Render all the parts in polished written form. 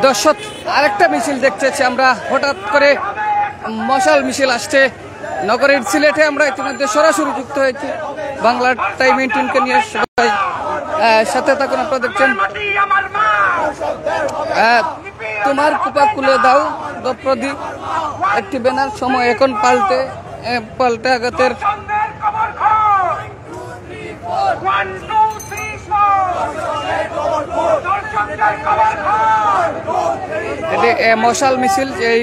দর্শক আরেকটা মিছিল দেখতেছি আমরা, হঠাৎ করে মশাল মিছিল আসছে নগরীর সিলেটে। আমরা ইতিমধ্যে সরাসরি যুক্ত হয়েছি বাংলা টাইম 18কে নিয়ে। সবাই সাথে থাকুন, আপনারা দেখছেন তোমার কুপা খুলে দাও দ্রৌপদী, একটি ব্যানার সময় এখন পাল্টে আঘাতের। এটি মশাল মিছিল এই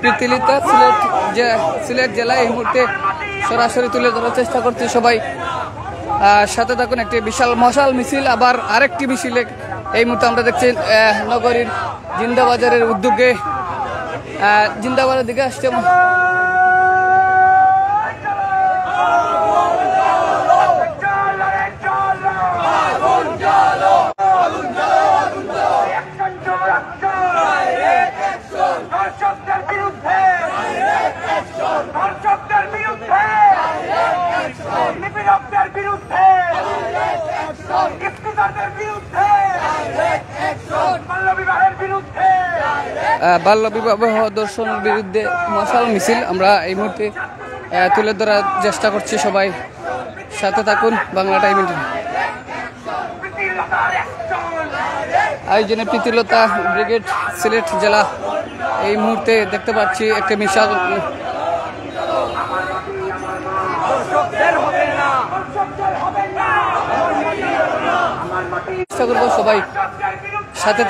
প্রীতিলিতা সিলেট জেলায় এই মুহূর্তে সরাসরি তুলে ধরার চেষ্টা করছে সবাই। সাথে থাকুন, একটি বিশাল মশাল মিছিল। আবার আরেকটি মিছিলে এই মুহূর্তে আমরা দেখছি নগরীর জিন্দাবাজারের উদ্যোগে জিন্দাবাজারের দিকে আসছে। বাল্য বিবাহ দর্শনের বিরুদ্ধে মশাল মিছিল আমরা এই মুহূর্তে তুলে ধরার চেষ্টা করছি। সবাই সাথে থাকুন বাংলা টাইম 18। আয়োজনে প্রীতিলতা ব্রিগেড সিলেট জেলা এই মুহূর্তে দেখতে পাচ্ছি একটি মিশাল। চেষ্টা করবো সবাই সাথে